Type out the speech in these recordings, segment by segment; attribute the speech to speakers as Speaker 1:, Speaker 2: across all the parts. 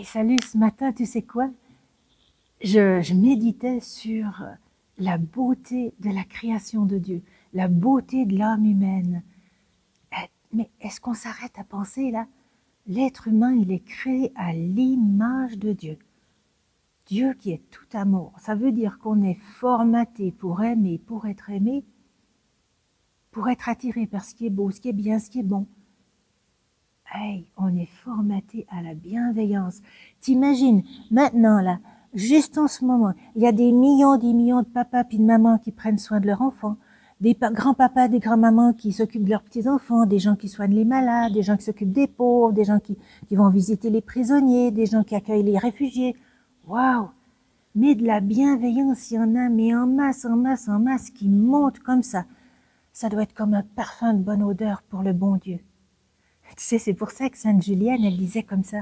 Speaker 1: Hey, salut, ce matin, tu sais quoi? Je méditais sur la beauté de la création de Dieu, la beauté de l'âme humaine. Mais est-ce qu'on s'arrête à penser là? L'être humain, il est créé à l'image de Dieu. Dieu qui est tout amour. Ça veut dire qu'on est formaté pour aimer, pour être aimé, pour être attiré par ce qui est beau, ce qui est bien, ce qui est bon. Hey, on est formaté à la bienveillance. T'imagines, maintenant là, juste en ce moment, il y a des millions de papas et de mamans qui prennent soin de leurs enfants, des grands-papas, des grands-mamans qui s'occupent de leurs petits-enfants, des gens qui soignent les malades, des gens qui s'occupent des pauvres, des gens qui vont visiter les prisonniers, des gens qui accueillent les réfugiés. Waouh! Mais de la bienveillance, il y en a, mais en masse, en masse, en masse, qui monte comme ça. Ça doit être comme un parfum de bonne odeur pour le bon Dieu. Tu sais, c'est pour ça que Sainte Julienne, elle disait comme ça,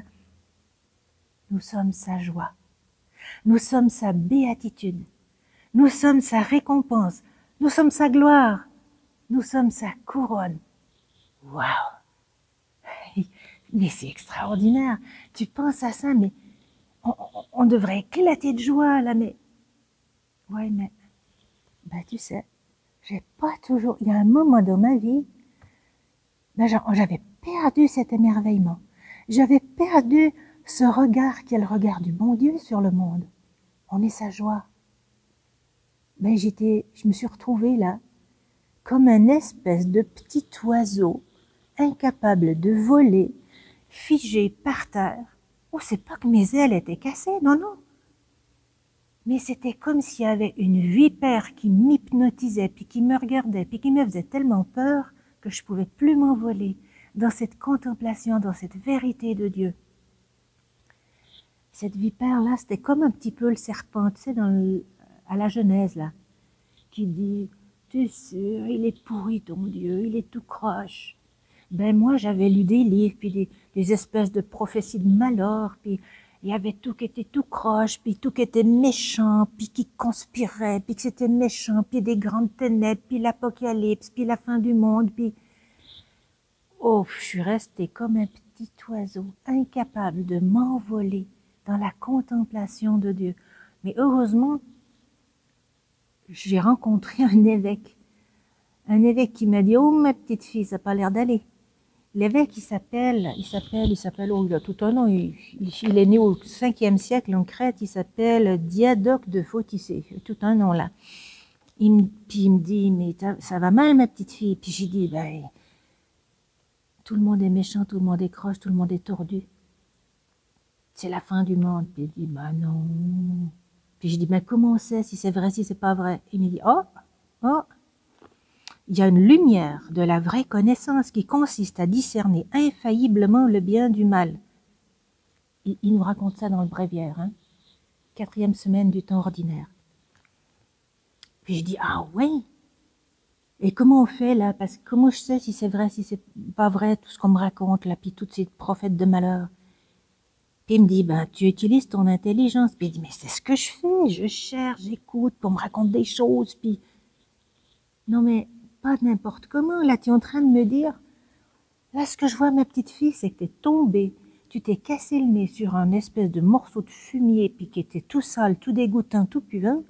Speaker 1: nous sommes sa joie, nous sommes sa béatitude, nous sommes sa récompense, nous sommes sa gloire, nous sommes sa couronne. Waouh! Mais c'est extraordinaire. Tu penses à ça, mais on devrait éclater de joie, là, mais... Ouais, mais... Ben, tu sais, j'ai pas toujours... Il y a un moment dans ma vie, ben, j'avais perdu cet émerveillement. J'avais perdu ce regard qui est le regard du bon Dieu sur le monde. On est sa joie. Ben, je me suis retrouvée là, comme un espèce de petit oiseau, incapable de voler, figé par terre. Oh, c'est pas que mes ailes étaient cassées, non, non. Mais c'était comme s'il y avait une vipère qui m'hypnotisait, puis qui me regardait, puis qui me faisait tellement peur que je pouvais plus m'envoler dans cette contemplation, dans cette vérité de Dieu. Cette vipère-là, c'était comme un petit peu le serpent, tu sais, à la Genèse, là, qui dit, t'es sûr, il est pourri ton Dieu, il est tout croche. Ben moi, j'avais lu des livres, puis des espèces de prophéties de malheur, puis il y avait tout qui était tout croche, puis tout qui était méchant, puis qui conspirait, puis que c'était méchant, puis des grandes ténèbres, puis l'apocalypse, puis la fin du monde, puis... Oh, je suis restée comme un petit oiseau, incapable de m'envoler dans la contemplation de Dieu. Mais heureusement, j'ai rencontré un évêque qui m'a dit, oh ma petite fille, ça n'a pas l'air d'aller. L'évêque, il s'appelle, oh, il a tout un nom, il est né au 5e siècle en Crète, il s'appelle Diadoque de Photicé, tout un nom là. Puis il me dit, mais ça va mal ma petite fille. Puis j'ai dit, ben, tout le monde est méchant, tout le monde est croche, tout le monde est tordu. C'est la fin du monde. Puis il dit, ben non. Puis j'ai dit, mais comment on sait si c'est vrai, si c'est pas vrai? Il me dit, oh, il y a une lumière de la vraie connaissance qui consiste à discerner infailliblement le bien du mal. Il nous raconte ça dans le bréviaire, hein? 4e semaine du temps ordinaire. Puis je dis, ah oui. Et comment on fait là? Parce que comment je sais si c'est vrai, si c'est pas vrai, tout ce qu'on me raconte là, puis toutes ces prophètes de malheur? Puis il me dit, ben tu utilises ton intelligence. Puis il dit, mais c'est ce que je fais, je cherche, j'écoute, puis on me raconte des choses, puis... Non mais, pas n'importe comment, là tu es en train de me dire, là ce que je vois ma petite fille, c'est que t'es tombée, tu t'es cassé le nez sur un espèce de morceau de fumier, puis qui était tout sale, tout dégoûtant, tout puant,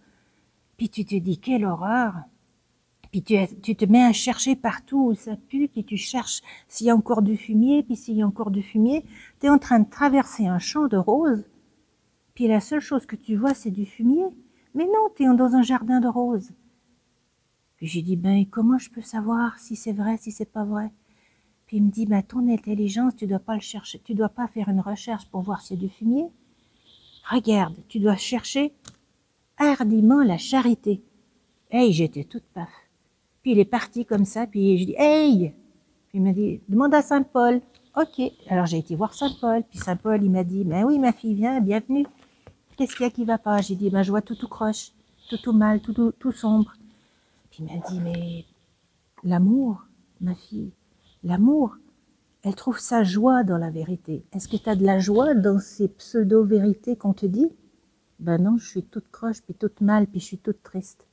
Speaker 1: puis tu te dis, quelle horreur! Puis tu te mets à chercher partout où ça pue, puis tu cherches s'il y a encore du fumier, puis s'il y a encore du fumier. Tu es en train de traverser un champ de roses, puis la seule chose que tu vois, c'est du fumier. Mais non, tu es dans un jardin de roses. Puis j'ai dit, ben comment je peux savoir si c'est vrai, si c'est pas vrai? Puis il me dit, ben ton intelligence, tu dois pas le chercher, tu dois pas faire une recherche pour voir s'il y a du fumier. Regarde, tu dois chercher hardiment la charité. Hey, j'étais toute paf. Puis il est parti comme ça, puis je dis, hey! Puis il m'a dit, demande à Saint-Paul. Ok. Alors j'ai été voir Saint-Paul, puis Saint-Paul, il m'a dit, ben oui, ma fille, viens, bienvenue. Qu'est-ce qu'il y a qui va pas? J'ai dit, ben je vois tout croche, tout mal, tout sombre. Puis il m'a dit, mais l'amour, ma fille, l'amour, elle trouve sa joie dans la vérité. Est-ce que tu as de la joie dans ces pseudo-vérités qu'on te dit? Ben non, je suis toute croche, puis toute mal, puis je suis toute triste.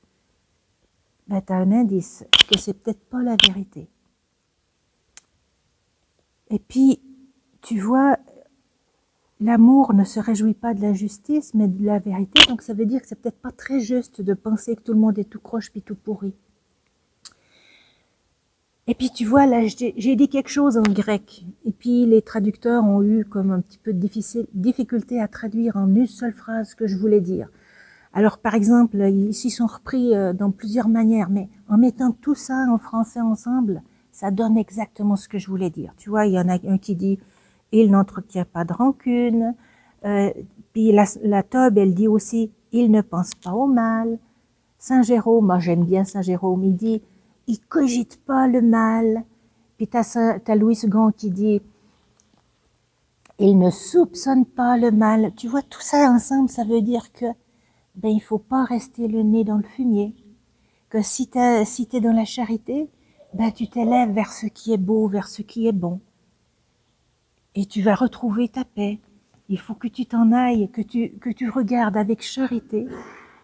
Speaker 1: Ben, tu as un indice que c'est peut-être pas la vérité. Et puis, tu vois, l'amour ne se réjouit pas de la justice, mais de la vérité. Donc ça veut dire que c'est peut-être pas très juste de penser que tout le monde est tout croche puis tout pourri. Et puis tu vois, là, j'ai dit quelque chose en grec. Et puis les traducteurs ont eu comme un petit peu de difficulté à traduire en une seule phrase ce que je voulais dire. Alors par exemple, ils s'y sont repris dans plusieurs manières, mais en mettant tout ça en français ensemble, ça donne exactement ce que je voulais dire. Tu vois, il y en a un qui dit « il n'entretient pas de rancune ». Puis la Tobe, elle dit aussi « il ne pense pas au mal ». Saint Jérôme, moi j'aime bien Saint Jérôme, il dit « il cogite pas le mal ». Puis t'as Louis II qui dit « il ne soupçonne pas le mal ». Tu vois, tout ça ensemble, ça veut dire que ben il faut pas rester le nez dans le fumier. Que si t'es dans la charité, ben tu t'élèves vers ce qui est beau, vers ce qui est bon. Et tu vas retrouver ta paix. Il faut que tu t'en ailles, que tu regardes avec charité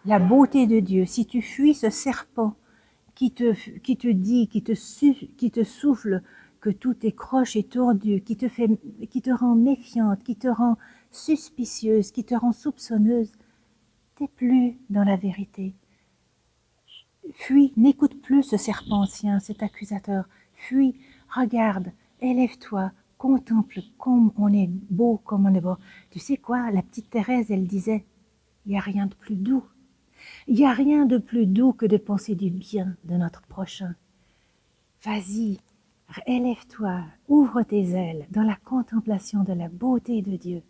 Speaker 1: la beauté de Dieu. Si tu fuis ce serpent qui te dit, qui te souffle que tout est croche et tordu, qui te rend méfiante, qui te rend suspicieuse, qui te rend soupçonneuse, t'es plus dans la vérité. Fuis, n'écoute plus ce serpent ancien, cet accusateur. Fuis, regarde, élève-toi, contemple comme on est beau, comme on est beau. Tu sais quoi, la petite Thérèse, elle disait, il n'y a rien de plus doux. Il n'y a rien de plus doux que de penser du bien de notre prochain. Vas-y, élève-toi, ouvre tes ailes dans la contemplation de la beauté de Dieu.